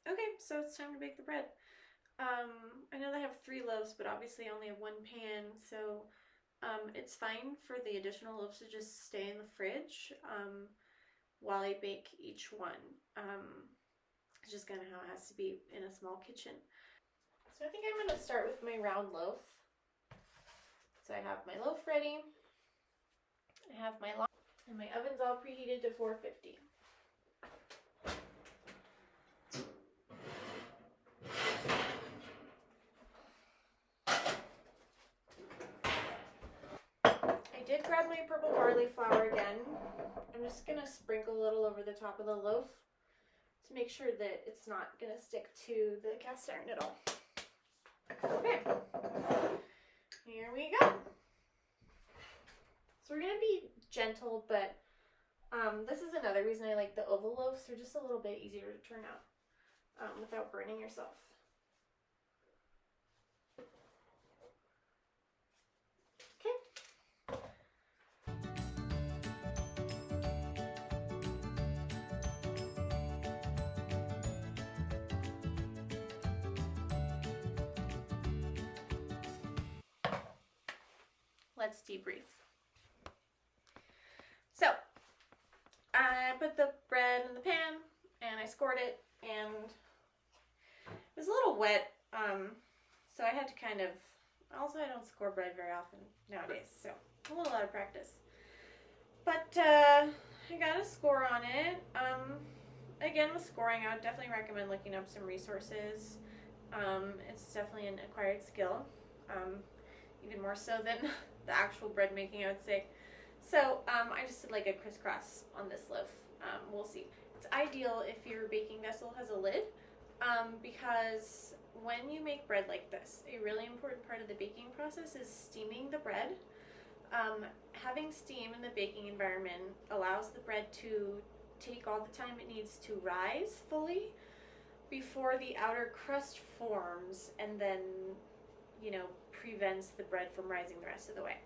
Okay, so it's time to bake the bread. I know they have 3 loaves, but obviously I only have 1 pan, so it's fine for the additional loaves to just stay in the fridge while I bake each one. It's just kind of how it has to be in a small kitchen. So I think I'm going to start with my round loaf. So I have my loaf ready. I have my log, and my oven's all preheated to 450. I did grab my purple barley flour again. I'm just going to sprinkle a little over the top of the loaf to make sure that it's not going to stick to the cast iron at all. Okay, here we go. So we're going to be gentle, but this is another reason I like the oval loaves. They're just a little bit easier to turn out without burning yourself. Let's debrief. So, I put the bread in the pan and I scored it, and it was a little wet, so I had to kind of, also I don't score bread very often nowadays, so a little out of practice. But I got a score on it. Again, with scoring, I would definitely recommend looking up some resources. It's definitely an acquired skill, even more so than the actual bread making, I would say. So I just did like a crisscross on this loaf. We'll see. It's ideal if your baking vessel has a lid, because when you make bread like this, a really important part of the baking process is steaming the bread. Having steam in the baking environment allows the bread to take all the time it needs to rise fully before the outer crust forms, and then, you know, prevents the bread from rising the rest of the way.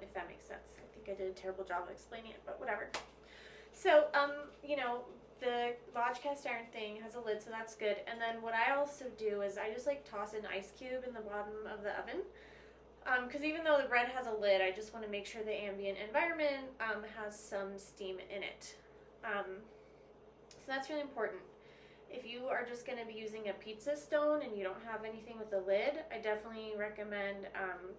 If that makes sense. I think I did a terrible job of explaining it, but whatever. So, you know, the Lodge cast iron thing has a lid, so that's good. And then what I also do is I just like toss an ice cube in the bottom of the oven. Because even though the bread has a lid, I just want to make sure the ambient environment has some steam in it. So that's really important. If you are just going to be using a pizza stone and you don't have anything with a lid, I definitely recommend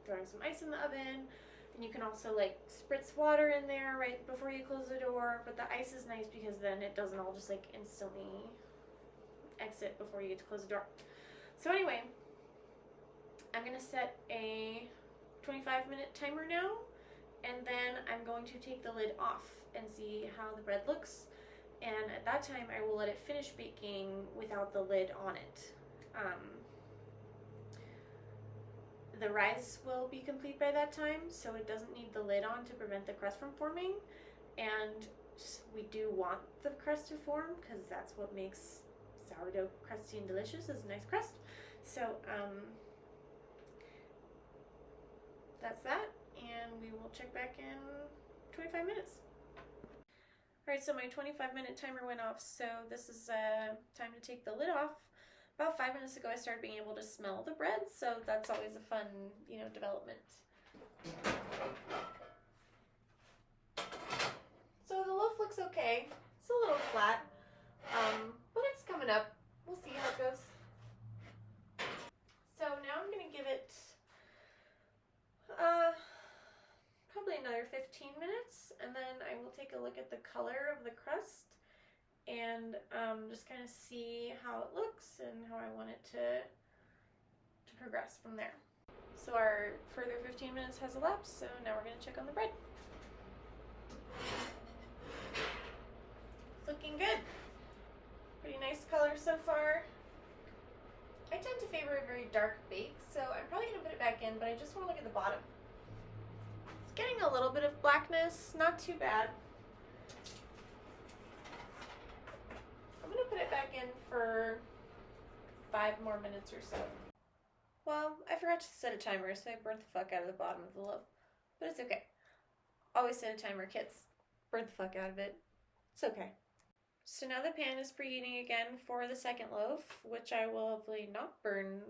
throwing some ice in the oven. And you can also like spritz water in there right before you close the door, but the ice is nice because then it doesn't all just like instantly exit before you get to close the door. So anyway, I'm going to set a 25-minute timer now, and then I'm going to take the lid off and see how the bread looks. And at that time, I will let it finish baking without the lid on it. The rise will be complete by that time, so it doesn't need the lid on to prevent the crust from forming. And we do want the crust to form because that's what makes sourdough crusty and delicious, is a nice crust. So that's that, and we will check back in 25 minutes. Alright, so my 25-minute timer went off, so this is time to take the lid off. About 5 minutes ago I started being able to smell the bread, so that's always a fun, you know, development. So the loaf looks okay. It's a little flat, but it's coming up. We'll see how it goes. So now I'm going to give it probably another 15 minutes, and then I will take a look at the color of the crust and just kind of see how it looks and how I want it to progress from there. So our further 15 minutes has elapsed, so now we're going to check on the bread. It's looking good. Pretty nice color so far. I tend to favor a very dark bake, so I'm probably going to put it back in, but I just want to look at the bottom. It's getting a little bit of blackness, not too bad. I'm going to put it back in for 5 more minutes or so. Well, I forgot to set a timer, so I burnt the fuck out of the bottom of the loaf. But it's okay. Always set a timer, kids. Burn the fuck out of it. It's okay. So now the pan is preheating again for the second loaf, which I will hopefully not burn.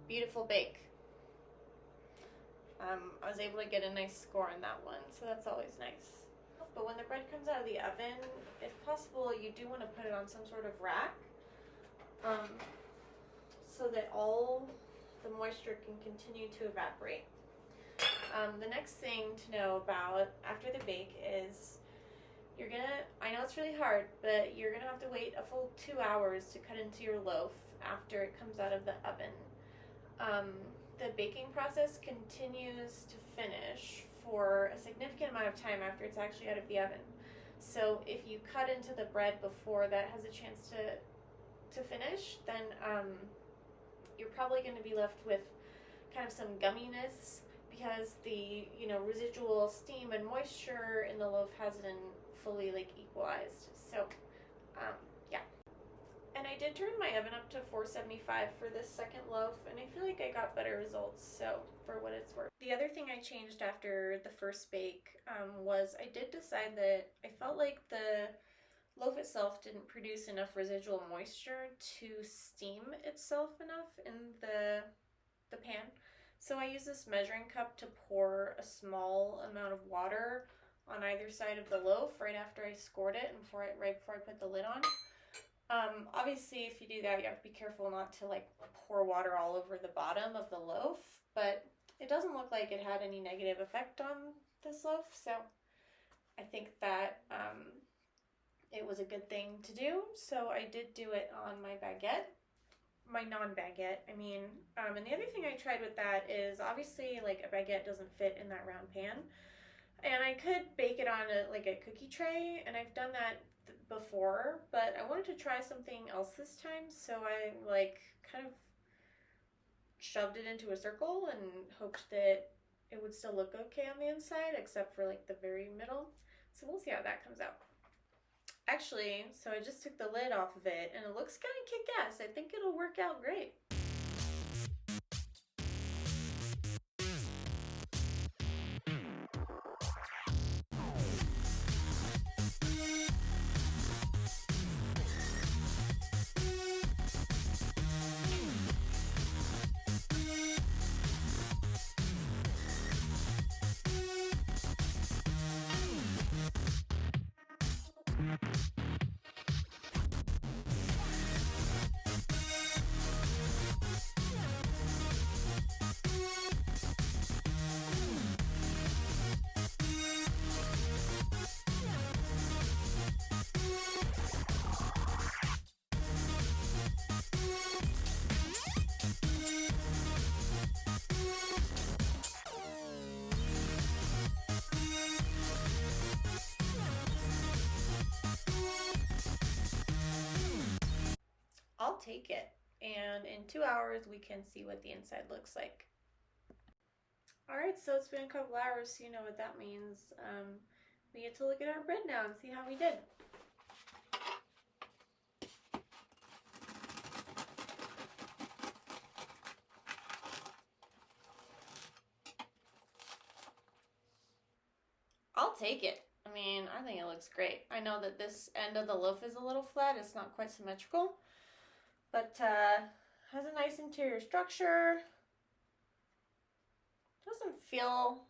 Beautiful bake. I was able to get a nice score on that one, so that's always nice. But when the bread comes out of the oven, if possible, you do want to put it on some sort of rack, so that all the moisture can continue to evaporate. The next thing to know about after the bake is I know it's really hard, but you're gonna have to wait a full 2 hours to cut into your loaf after it comes out of the oven. The baking process continues to finish for a significant amount of time after it's actually out of the oven. So if you cut into the bread before that has a chance to finish, then you're probably going to be left with kind of some gumminess because the residual steam and moisture in the loaf hasn't fully equalized. So yeah. And I did turn my oven up to 475 for this second loaf, and I feel like I got better results, so for what it's worth. The other thing I changed after the first bake was I did decide that I felt like the loaf itself didn't produce enough residual moisture to steam itself enough in the pan. So I used this measuring cup to pour a small amount of water on either side of the loaf right after I scored it and right before I put the lid on. Obviously, if you do that, you have to be careful not to pour water all over the bottom of the loaf, but it doesn't look like it had any negative effect on this loaf, so I think that it was a good thing to do. So I did do it on my baguette, my non-baguette, I mean. And the other thing I tried with that is obviously a baguette doesn't fit in that round pan, and I could bake it on a cookie tray, and I've done that before, but I wanted to try something else this time, so I kind of shoved it into a circle and hoped that it would still look okay on the inside except for the very middle. So we'll see how that comes out. Actually, so I just took the lid off of it and it looks kind of kick-ass. I think it'll work out great. I'll take it, and in 2 hours we can see what the inside looks like. Alright, so it's been a couple hours, so you know what that means. We get to look at our bread now and see how we did. I'll take it. I mean, I think it looks great. I know that this end of the loaf is a little flat, it's not quite symmetrical, but has a nice interior structure. Doesn't feel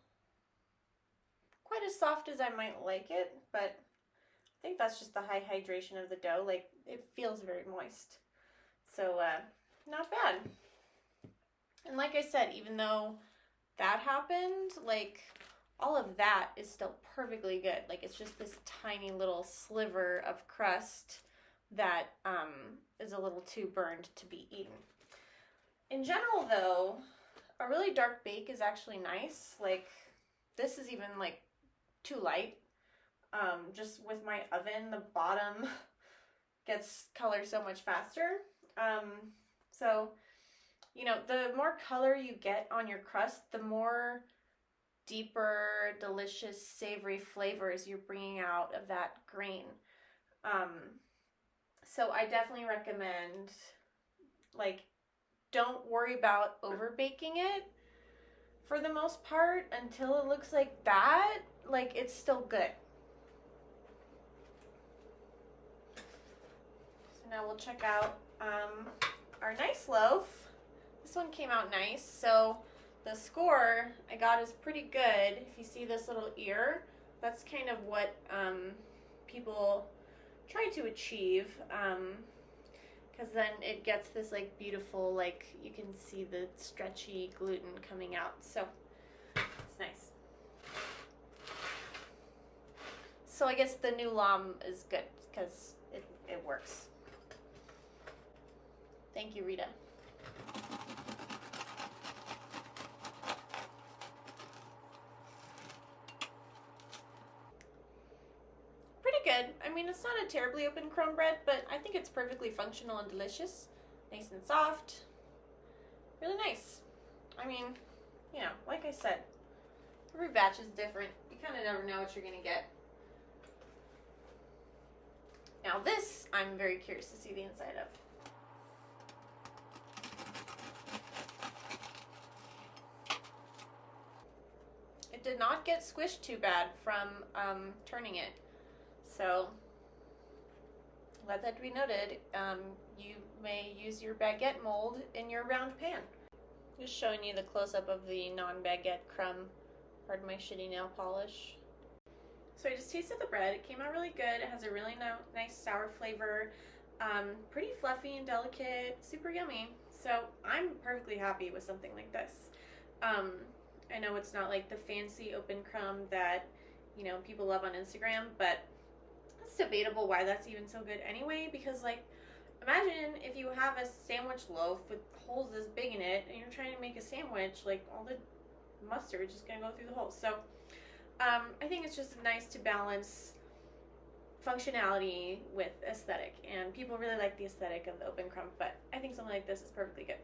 quite as soft as I might like it, but I think that's just the high hydration of the dough. It feels very moist. So not bad. And like I said, even though that happened, all of that is still perfectly good. It's just this tiny little sliver of crust that is a little too burned to be eaten. In general, though, a really dark bake is actually nice. This is even too light. just with my oven, the bottom gets colored so much faster. So, you know, the more color you get on your crust, the more deeper, delicious, savory flavors you're bringing out of that grain. So I definitely recommend, like, don't worry about over baking it for the most part until it looks like that. Like, it's still good. So now we'll check out our nice loaf. This one came out nice. So the score I got is pretty good. If you see this little ear, that's kind of what people try to achieve, because then it gets this like beautiful, like you can see the stretchy gluten coming out. So it's nice. So I guess the new lamb is good because it works. Thank you, Rita. Pretty good. I mean, it's not a terribly open crumb bread, but I think it's perfectly functional and delicious. Nice and soft. Really nice. I mean, you know, like I said, every batch is different. You kind of never know what you're going to get. Now this, I'm very curious to see the inside of. It did not get squished too bad from turning it. So let that be noted. You may use your baguette mold in your round pan. Just showing you the close-up of the non-baguette crumb. Pardon my shitty nail polish. So I just tasted the bread. It came out really good. It has a really nice sour flavor. Pretty fluffy and delicate. Super yummy. So I'm perfectly happy with something like this. I know it's not like the fancy open crumb that, you know, people love on Instagram, but it's debatable why that's even so good anyway, because like, imagine if you have a sandwich loaf with holes this big in it and you're trying to make a sandwich, like all the mustard is just gonna go through the holes. So I think it's just nice to balance functionality with aesthetic, and people really like the aesthetic of the open crumb, but I think something like this is perfectly good.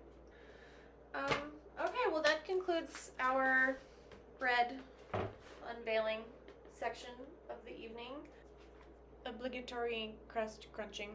Okay, well that concludes our bread unveiling section of the evening. Obligatory crust crunching.